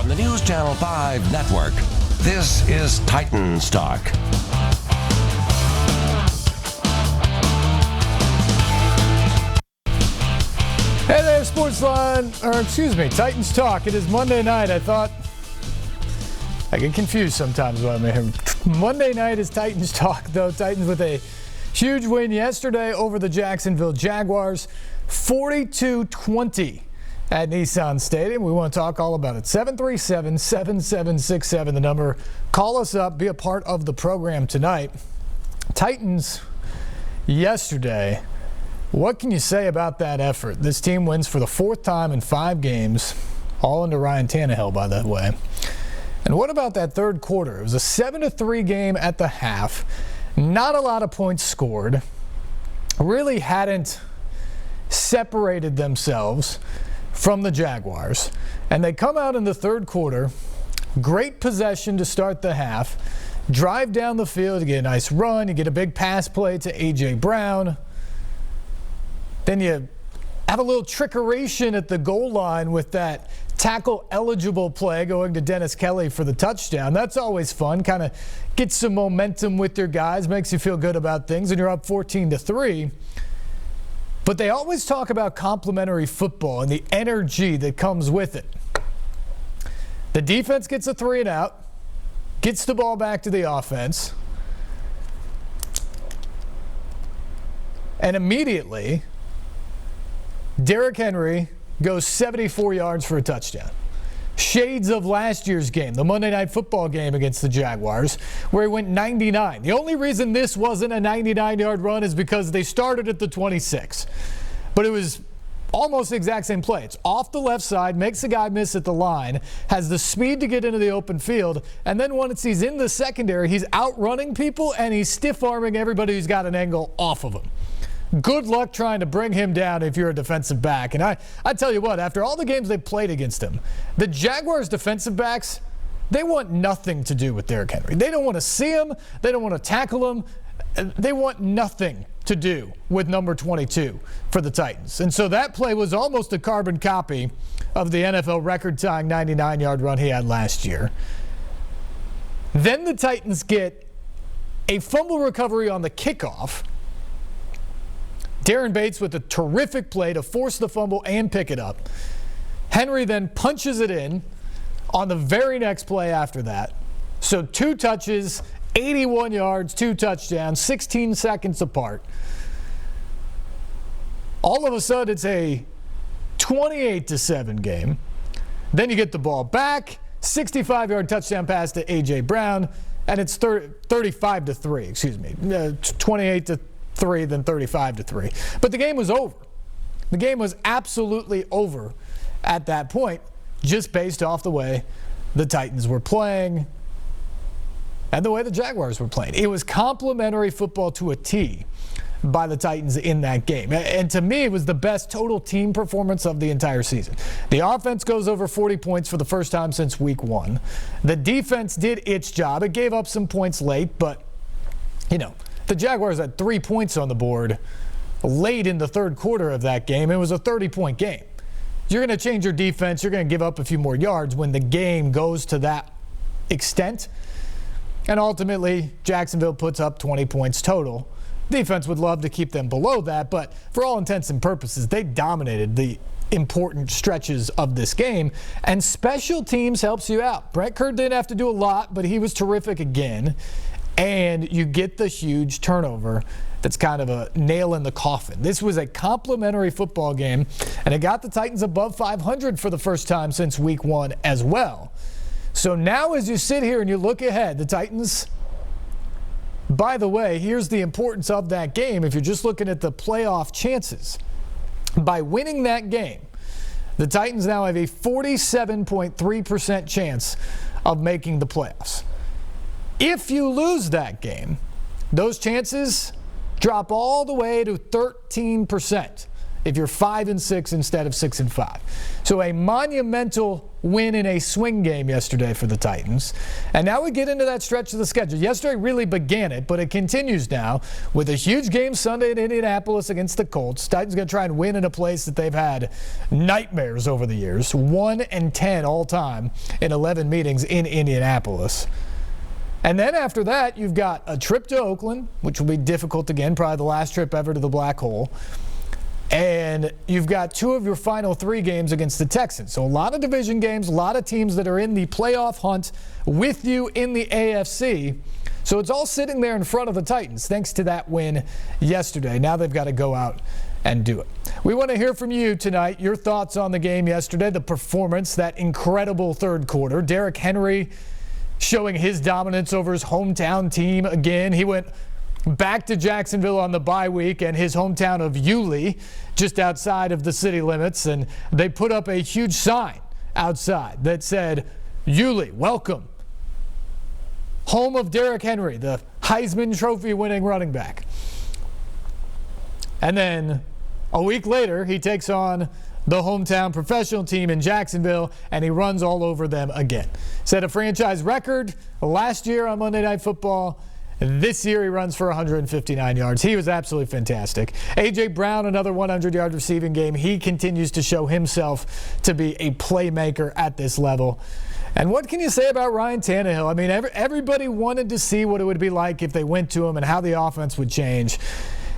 From the NewsChannel 5 network, this is Titans Talk. Hey there, Titans Talk. It is Monday night. I thought I get confused sometimes when I'm here. Monday night is Titans Talk, though. Titans with a huge win yesterday over the Jacksonville Jaguars, 42-20 at Nissan Stadium. We want to talk all about it. 737-7767, the number. Call us up. Be a part of the program tonight. Titans yesterday. What can you say about that effort? This team wins for the fourth time in 5 games, all under Ryan Tannehill, by the way. And what about that third quarter? It was a 7-3 game at the half. Not a lot of points scored. Really hadn't separated themselves from the Jaguars. And they come out in the third quarter. Great possession to start the half. Drive down the field. You get a nice run. You get a big pass play to A.J. Brown. Then you have a little trickeration at the goal line with that tackle-eligible play going to Dennis Kelly for the touchdown. That's always fun. Kind of gets some momentum with your guys, makes you feel good about things, and you're up 14-3. But they always talk about complementary football and the energy that comes with it. The defense gets a 3-and-out, gets the ball back to the offense, and immediately Derrick Henry goes 74 yards for a touchdown. Shades of last year's game, the Monday Night Football game against the Jaguars, where he went 99. The only reason this wasn't a 99-yard run is because they started at the 26. But it was almost the exact same play. It's off the left side, makes the guy miss at the line, has the speed to get into the open field, and then once he's in the secondary, he's outrunning people and he's stiff-arming everybody who's got an angle off of him. Good luck trying to bring him down if you're a defensive back. And I tell you what, after all the games they've played against him, the Jaguars defensive backs, they want nothing to do with Derrick Henry. They don't want to see him. They don't want to tackle him. They want nothing to do with number 22 for the Titans. And so that play was almost a carbon copy of the NFL record-tying 99-yard run he had last year. Then the Titans get a fumble recovery on the kickoff. Darren Bates with a terrific play to force the fumble and pick it up. Henry then punches it in on the very next play after that. So 2 touches, 81 yards, 2 touchdowns, 16 seconds apart. All of a sudden, it's a 28-7 game. Then you get the ball back, 65-yard touchdown pass to A.J. Brown, and it's 35-3, 28-3, then 35-3. But the game was over. The game was absolutely over at that point, just based off the way the Titans were playing and the way the Jaguars were playing. It was complimentary football to a T by the Titans in that game. And to me, it was the best total team performance of the entire season. The offense goes over 40 points for the first time since week 1. The defense did its job. It gave up some points late, but, the Jaguars had 3 points on the board late in the third quarter of that game. It was a 30-point game. You're going to change your defense. You're going to give up a few more yards when the game goes to that extent. And ultimately, Jacksonville puts up 20 points total. Defense would love to keep them below that, but for all intents and purposes, they dominated the important stretches of this game. And special teams helps you out. Brett Kerr didn't have to do a lot, but he was terrific again. And you get the huge turnover that's kind of a nail in the coffin. This was a complimentary football game, and it got the Titans above 500 for the first time since week 1 as well. So now as you sit here and you look ahead, the Titans, by the way, here's the importance of that game if you're just looking at the playoff chances. By winning that game, the Titans now have a 47.3% chance of making the playoffs. If you lose that game, those chances drop all the way to 13%. if you're 5-6 instead of 6-5. So a monumental win in a swing game yesterday for the Titans. And now we get into that stretch of the schedule. Yesterday really began it, but it continues now with a huge game Sunday in Indianapolis against the Colts. Titans going to try and win in a place that they've had nightmares over the years. 1-10 all time in 11 meetings in Indianapolis. And then after that, you've got a trip to Oakland, which will be difficult again, probably the last trip ever to the Black Hole. And you've got 2 of your final 3 games against the Texans. So a lot of division games, a lot of teams that are in the playoff hunt with you in the AFC. So it's all sitting there in front of the Titans thanks to that win yesterday. Now they've got to go out and do it. We want to hear from you tonight, your thoughts on the game yesterday, the performance, that incredible third quarter. Derrick Henry showing his dominance over his hometown team again. He went back to Jacksonville on the bye week and his hometown of Yulee, just outside of the city limits, and they put up a huge sign outside that said, Yulee, welcome. Home of Derrick Henry, the Heisman Trophy winning running back. And then a week later, he takes on the hometown professional team in Jacksonville, and he runs all over them again. Set a franchise record last year on Monday Night Football. This year he runs for 159 yards. He was absolutely fantastic. A.J. Brown, another 100-yard receiving game. He continues to show himself to be a playmaker at this level. And what can you say about Ryan Tannehill? I mean, everybody wanted to see what it would be like if they went to him and how the offense would change.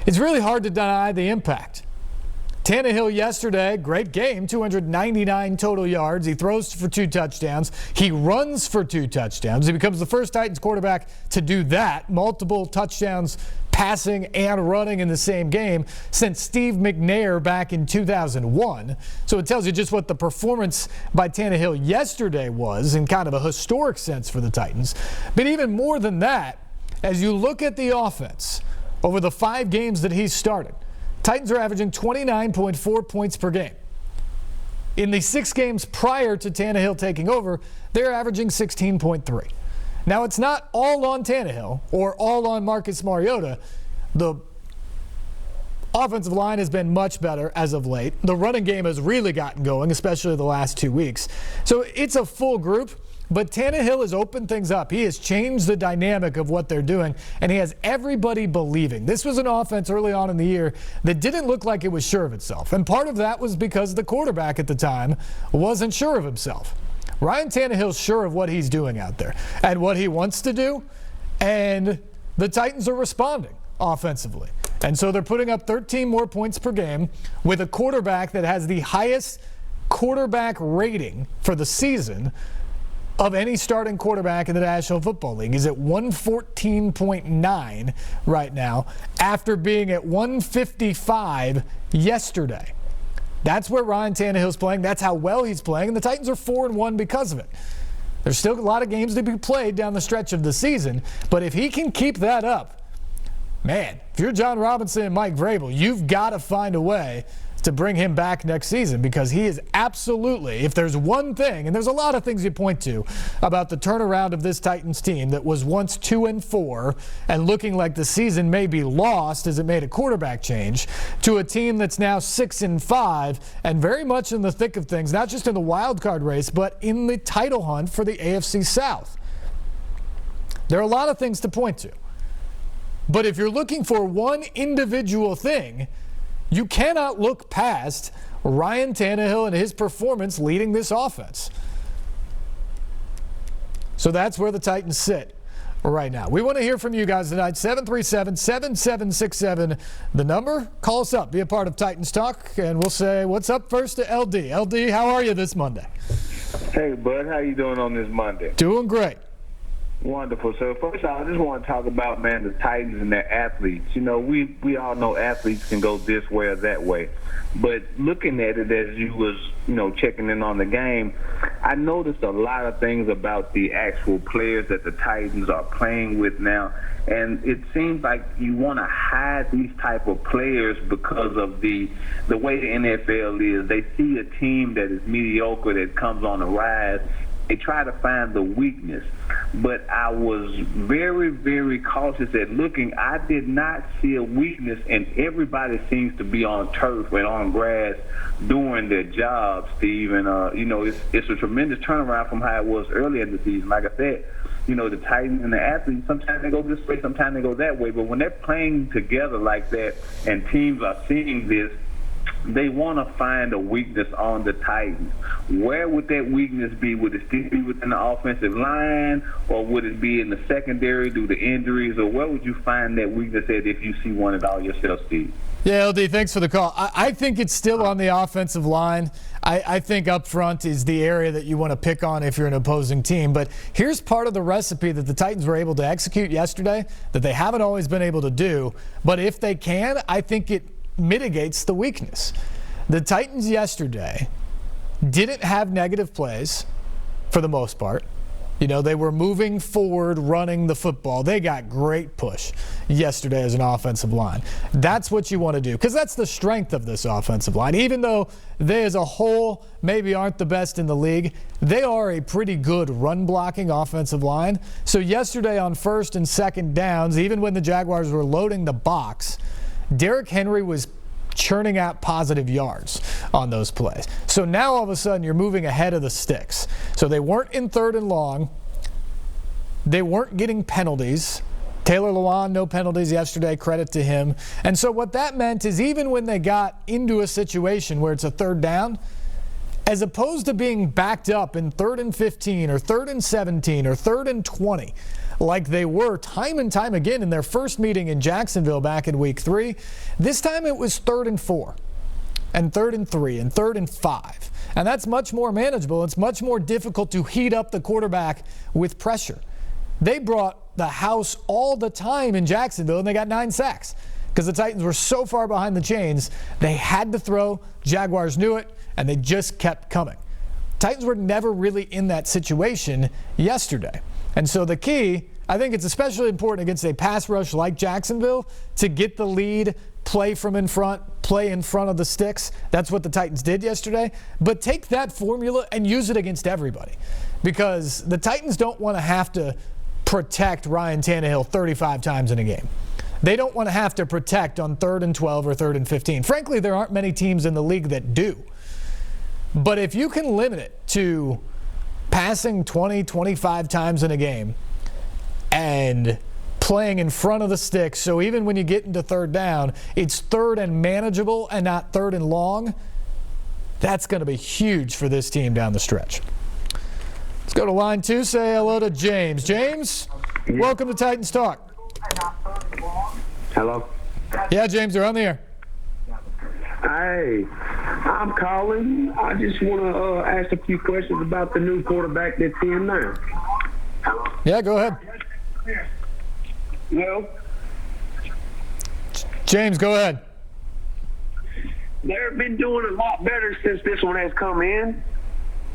It's really hard to deny the impact. Tannehill yesterday, great game, 299 total yards. He throws for 2 touchdowns. He runs for 2 touchdowns. He becomes the first Titans quarterback to do that, multiple touchdowns passing and running in the same game since Steve McNair back in 2001. So it tells you just what the performance by Tannehill yesterday was in kind of a historic sense for the Titans. But even more than that, as you look at the offense over the 5 games that he's started, Titans are averaging 29.4 points per game. In the 6 games prior to Tannehill taking over, they're averaging 16.3. Now, it's not all on Tannehill or all on Marcus Mariota. The offensive line has been much better as of late. The running game has really gotten going, especially the last 2 weeks. So it's a full group. But Tannehill has opened things up. He has changed the dynamic of what they're doing, and he has everybody believing. This was an offense early on in the year that didn't look like it was sure of itself. And part of that was because the quarterback at the time wasn't sure of himself. Ryan Tannehill's sure of what he's doing out there and what he wants to do, and the Titans are responding offensively. And so they're putting up 13 more points per game with a quarterback that has the highest quarterback rating for the season of any starting quarterback in the National Football League. He's at 114.9 right now after being at 155 yesterday. That's where Ryan Tannehill's playing. That's how well he's playing. And the Titans are 4-1 because of it. There's still a lot of games to be played down the stretch of the season. But if he can keep that up, man, if you're John Robinson and Mike Vrabel, you've got to find a way to bring him back next season, because he is absolutely, if there's one thing, and there's a lot of things you point to about the turnaround of this Titans team that was once 2-4 and looking like the season may be lost as it made a quarterback change, to a team that's now 6-5 and very much in the thick of things, not just in the wild card race, but in the title hunt for the AFC South. There are a lot of things to point to. But if you're looking for one individual thing, you cannot look past Ryan Tannehill and his performance leading this offense. So that's where the Titans sit right now. We want to hear from you guys tonight. 737-7767. The number. Call us up. Be a part of Titans Talk, and we'll say what's up first to LD. LD, how are you this Monday? Hey, bud. How you doing on this Monday? Doing great. Wonderful. So first of all, I just want to talk about, man, the Titans and their athletes. You know, we all know athletes can go this way or that way. But looking at it as you was, checking in on the game, I noticed a lot of things about the actual players that the Titans are playing with now. And it seems like you want to hide these type of players because of the way the NFL is. They see a team that is mediocre that comes on the rise. They try to find the weakness. but I was very, very cautious at looking. I did not see a weakness, and everybody seems to be on turf and on grass doing their job, Steve. And, it's a tremendous turnaround from how it was earlier in the season. Like I said, the Titans and the athletes, sometimes they go this way, sometimes they go that way. But when they're playing together like that and teams are seeing this, they want to find a weakness on the Titans. Where would that weakness be? Would it still be within the offensive line, or would it be in the secondary due to injuries, or where would you find that weakness at if you see one at all yourself, Steve? Yeah, LD, thanks for the call. I think it's still on the offensive line. I think up front is the area that you want to pick on if you're an opposing team. But here's part of the recipe that the Titans were able to execute yesterday that they haven't always been able to do. But if they can, I think it mitigates the weakness. The Titans yesterday didn't have negative plays for the most part. They were moving forward, running the football. They got great push yesterday as an offensive line. That's what you want to do, because that's the strength of this offensive line. Even though they as a whole maybe aren't the best in the league, they are a pretty good run-blocking offensive line. So yesterday on first and second downs, even when the Jaguars were loading the box, Derrick Henry was churning out positive yards on those plays. So now all of a sudden you're moving ahead of the sticks. So they weren't in third and long. They weren't getting penalties. Taylor Lewan, no penalties yesterday, credit to him. And so what that meant is even when they got into a situation where it's a third down, as opposed to being backed up in 3rd and 15 or 3rd and 17 or 3rd and 20, like they were time and time again in their first meeting in Jacksonville back in week 3. This time it was 3rd and 4 and 3rd and 3 and 3rd and 5. And that's much more manageable. It's much more difficult to heat up the quarterback with pressure. They brought the house all the time in Jacksonville, and they got 9 sacks because the Titans were so far behind the chains. They had to throw. Jaguars knew it, and they just kept coming. Titans were never really in that situation yesterday. And so the key, I think it's especially important against a pass rush like Jacksonville to get the lead, play from in front, play in front of the sticks. That's what the Titans did yesterday. But take that formula and use it against everybody, because the Titans don't want to have to protect Ryan Tannehill 35 times in a game. They don't want to have to protect on 3rd and 12 or 3rd and 15. Frankly, there aren't many teams in the league that do. But if you can limit it to passing 20, 25 times in a game and playing in front of the sticks, so even when you get into third down, it's 3rd and manageable and not 3rd and long, that's going to be huge for this team down the stretch. Let's go to line 2, say hello to James. James, welcome to Titans Talk. Hello? Yeah, James, you're on the air. Hey, I'm calling. I just want to ask a few questions about the new quarterback that's in now. Yeah, go ahead. Well, James, go ahead. they've been doing a lot better since this one has come in.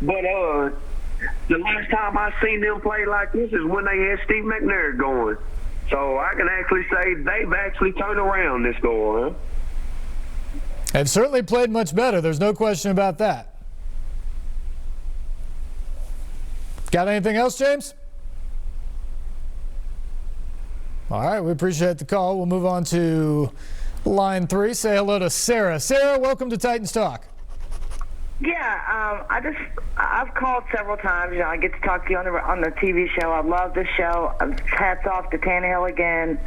But the last time I seen them play like this is when they had Steve McNair going. So I can actually say they've actually turned around this go on. They've certainly played much better. There's no question about that. Got anything else, James? All right, we appreciate the call. We'll move on to line 3. Say hello to Sarah. Sarah, welcome to Titans Talk. Yeah, I've called several times. I get to talk to you on the TV show. I love this show. Hats off to Tannehill again.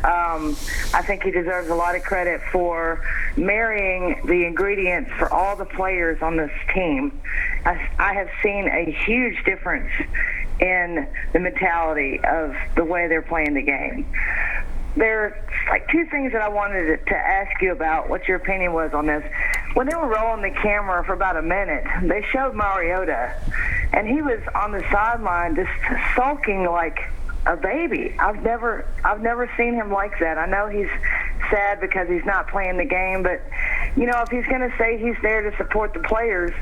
I think he deserves a lot of credit for marrying the ingredients for all the players on this team. I have seen a huge difference in the mentality of the way they're playing the game. There are like 2 things that I wanted to ask you about, what your opinion was on this. When they were rolling the camera for about a minute, they showed Mariota, and he was on the sideline just sulking like a baby. I've never seen him like that. I know he's sad because he's not playing the game, but if he's going to say he's there to support the players,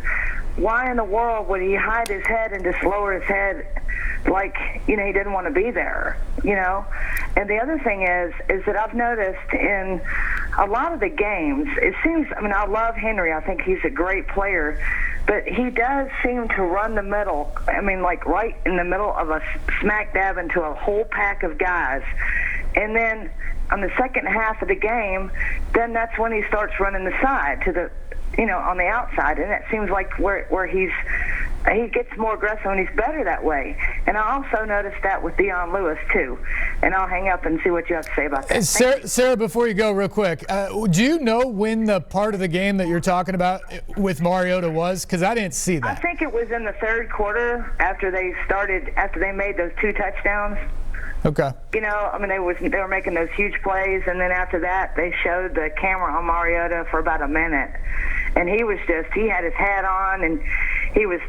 why in the world would he hide his head and just lower his head like, he didn't want to be there, And the other thing is that I've noticed in a lot of the games, it seems, I love Henry. I think he's a great player. but he does seem to run the middle. I mean, like right in the middle of a smack dab into a whole pack of guys. And then on the second half of the game, then that's when he starts running the side to the, on the outside. And it seems like where he gets more aggressive and he's better that way. And I also noticed that with Dion Lewis, too. And I'll hang up and see what you have to say about that. Sarah, before you go real quick, do you know when the part of the game that you're talking about with Mariota was? Because I didn't see that. I think it was in the third quarter after they made those 2 touchdowns. Okay. They were making those huge plays, and then after that, they showed the camera on Mariota for about a minute. And he had his hat on, and he was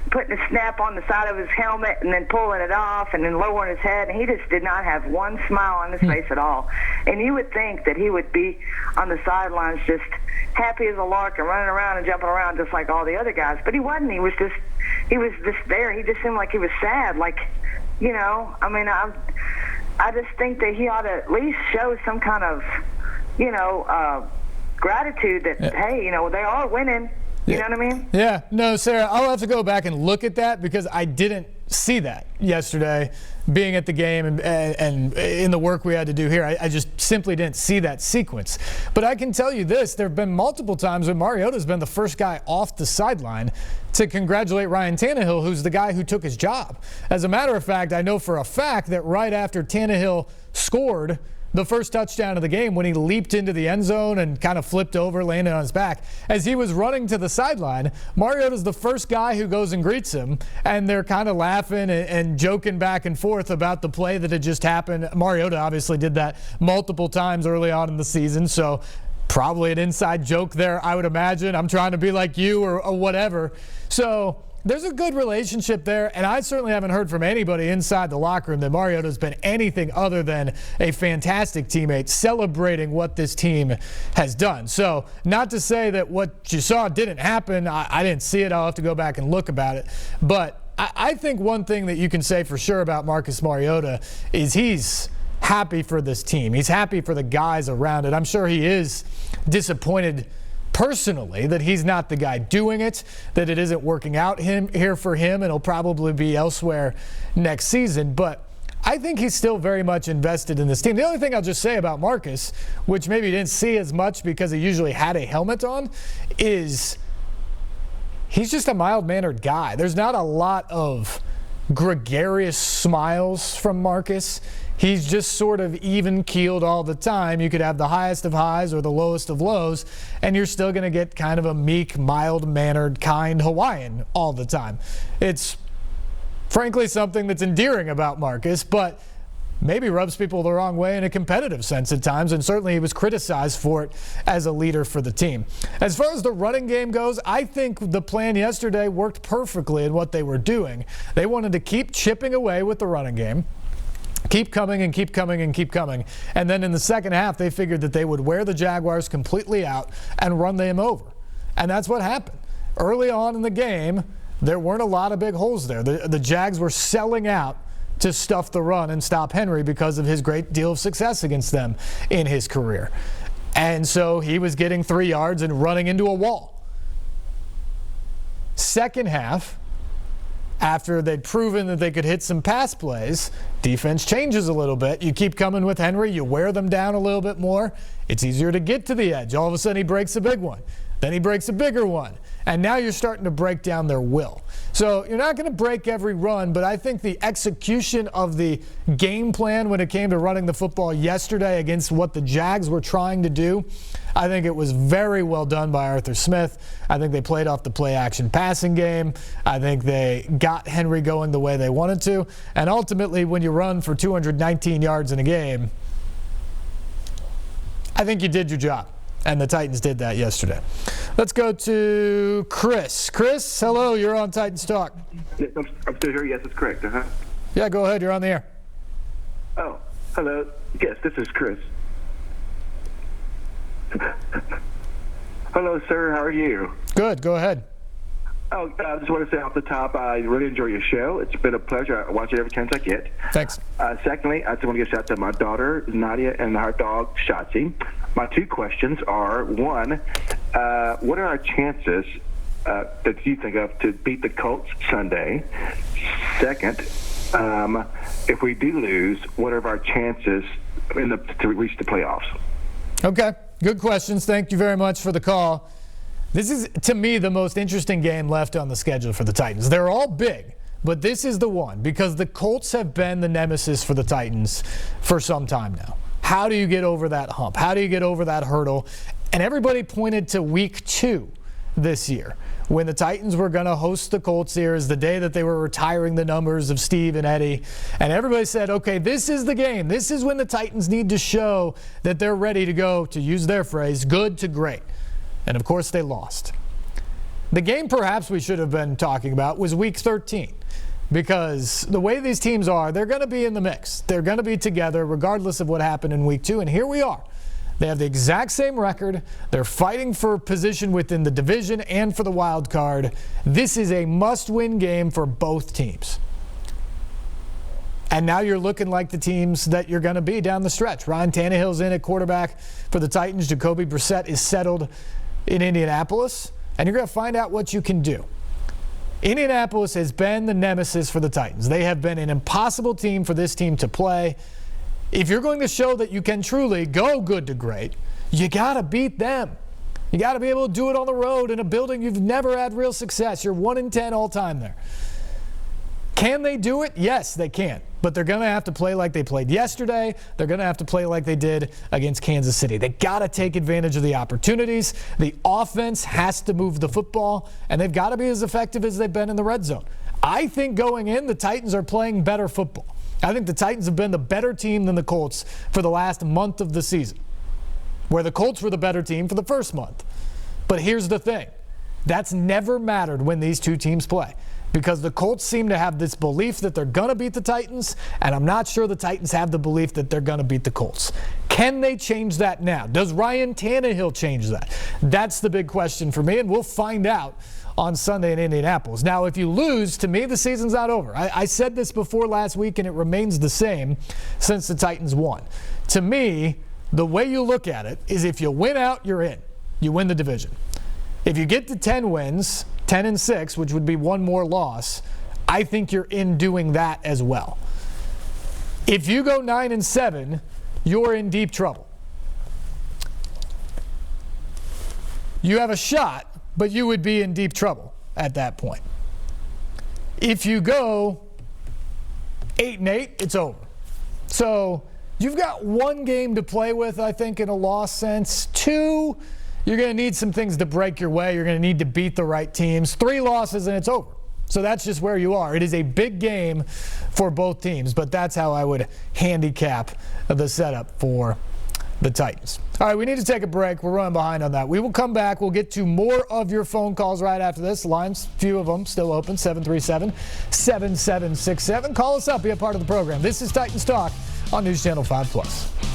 putting a snap on the side of his helmet and then pulling it off and then lowering his head, and he just did not have one smile on his face at all. And you would think that he would be on the sidelines just happy as a lark and running around and jumping around just like all the other guys. But he wasn't. He was just there. He just seemed like he was sad. I just think that he ought to at least show some kind of, gratitude that, hey, they are winning. You know what I mean? Yeah. No, Sarah, I'll have to go back and look at that because I didn't see that yesterday being at the game and in the work we had to do here. I just simply didn't see that sequence. But I can tell you this, there have been multiple times when Mariota's been the first guy off the sideline to congratulate Ryan Tannehill, who's the guy who took his job. As a matter of fact, I know for a fact that right after Tannehill scored the first touchdown of the game, when he leaped into the end zone and kind of flipped over, landed on his back, as he was running to the sideline, Mariota's the first guy who goes and greets him, and they're kind of laughing and joking back and forth about the play that had just happened. Mariota obviously did that multiple times early on in the season, so probably an inside joke there, I would imagine. I'm trying to be like you or whatever. So there's a good relationship there, and I certainly haven't heard from anybody inside the locker room that Mariota's been anything other than a fantastic teammate celebrating what this team has done. So not to say that what you saw didn't happen. I didn't see it. I'll have to go back and look about it. But I think one thing that you can say for sure about Marcus Mariota is he's happy for this team. He's happy for the guys around it. I'm sure he is disappointed personally that he's not the guy doing it, that it isn't working out here for him, and he'll probably be elsewhere next season. But I think he's still very much invested in this team. The only thing I'll just say about Marcus, which maybe you didn't see as much because he usually had a helmet on, is he's just a mild-mannered guy. There's not a lot of gregarious smiles from Marcus. He's just sort of even-keeled all the time. You could have the highest of highs or the lowest of lows, and you're still going to get kind of a meek, mild-mannered, kind Hawaiian all the time. It's frankly something that's endearing about Marcus, but maybe rubs people the wrong way in a competitive sense at times, and certainly he was criticized for it as a leader for the team. As far as the running game goes, I think the plan yesterday worked perfectly in what they were doing. They wanted to keep chipping away with the running game. Keep coming and keep coming and keep coming. And then in the second half, they figured that they would wear the Jaguars completely out and run them over. And that's what happened. Early on in the game, there weren't a lot of big holes there. The Jags were selling out to stuff the run and stop Henry because of his great deal of success against them in his career. And so he was getting 3 yards and running into a wall. Second half, after they'd proven that they could hit some pass plays, defense changes a little bit. You keep coming with Henry, you wear them down a little bit more. It's easier to get to the edge. All of a sudden he breaks a big one. Then he breaks a bigger one. And now you're starting to break down their will. So you're not going to break every run, but I think the execution of the game plan when it came to running the football yesterday against what the Jags were trying to do, I think it was very well done by Arthur Smith. I think they played off the play-action passing game. I think they got Henry going the way they wanted to. And ultimately, when you run for 219 yards in a game, I think you did your job. And the Titans did that yesterday. Let's go to Chris. Chris, hello. You're on Titans Talk. Yes, I'm still here. Yes, it's correct. Yeah, go ahead. You're on the air. Oh, hello. Yes, this is Chris. Hello, sir. How are you? Good. Go ahead. Oh, I just want to say off the top, I really enjoy your show. It's been a pleasure. I watch it every chance I get. Thanks. Secondly, I just want to give a shout out to my daughter, Nadia, and our dog, Shotzi. My two questions are, one, what are our chances that you think of to beat the Colts Sunday? Second, if we do lose, what are our chances to reach the playoffs? Okay, good questions. Thank you very much for the call. This is, to me, the most interesting game left on the schedule for the Titans. They're all big, but this is the one because the Colts have been the nemesis for the Titans for some time now. How do you get over that hump? How do you get over that hurdle? And everybody pointed to week 2 this year when the Titans were going to host the Colts here as the day that they were retiring the numbers of Steve and Eddie. And everybody said, okay, this is the game. This is when the Titans need to show that they're ready to go, to use their phrase, good to great. And, of course, they lost. The game perhaps we should have been talking about was week 13 because the way these teams are, they're going to be in the mix. They're going to be together regardless of what happened in week 2. And here we are. They have the exact same record. They're fighting for position within the division and for the wild card. This is a must-win game for both teams. And now you're looking like the teams that you're going to be down the stretch. Ryan Tannehill's in at quarterback for the Titans. Jacoby Brissett is settled in Indianapolis. And you're going to find out what you can do. Indianapolis has been the nemesis for the Titans. They have been an impossible team for this team to play. If you're going to show that you can truly go good to great, you got to beat them. You got to be able to do it on the road in a building you've never had real success. You're 1-10 all time there. Can they do it? Yes, they can. But they're going to have to play like they played yesterday. They're going to have to play like they did against Kansas City. They got to take advantage of the opportunities. The offense has to move the football, and they've got to be as effective as they've been in the red zone. I think going in, the Titans are playing better football. I think the Titans have been the better team than the Colts for the last month of the season, where the Colts were the better team for the first month. But here's the thing. That's never mattered when these two teams play because the Colts seem to have this belief that they're going to beat the Titans, and I'm not sure the Titans have the belief that they're going to beat the Colts. Can they change that now? Does Ryan Tannehill change that? That's the big question for me, and we'll find out on Sunday in Indianapolis. Now, if you lose, to me, the season's not over. I said this before last week, and it remains the same since the Titans won. To me, the way you look at it is if you win out, you're in. You win the division. If you get to 10 wins, 10-6, which would be one more loss, I think you're in doing that as well. If you go 9-7, you're in deep trouble. You have a shot, but you would be in deep trouble at that point. If you go 8-8, it's over. So you've got one game to play with, I think, in a loss sense. 2, you're going to need some things to break your way. You're going to need to beat the right teams. 3 losses, and it's over. So that's just where you are. It is a big game for both teams, but that's how I would handicap the setup for the Titans. All right, we need to take a break. We're running behind on that. We will come back. We'll get to more of your phone calls right after this. Lines, few of them still open, 737-7767. Call us up. Be a part of the program. This is Titans Talk on News Channel 5+.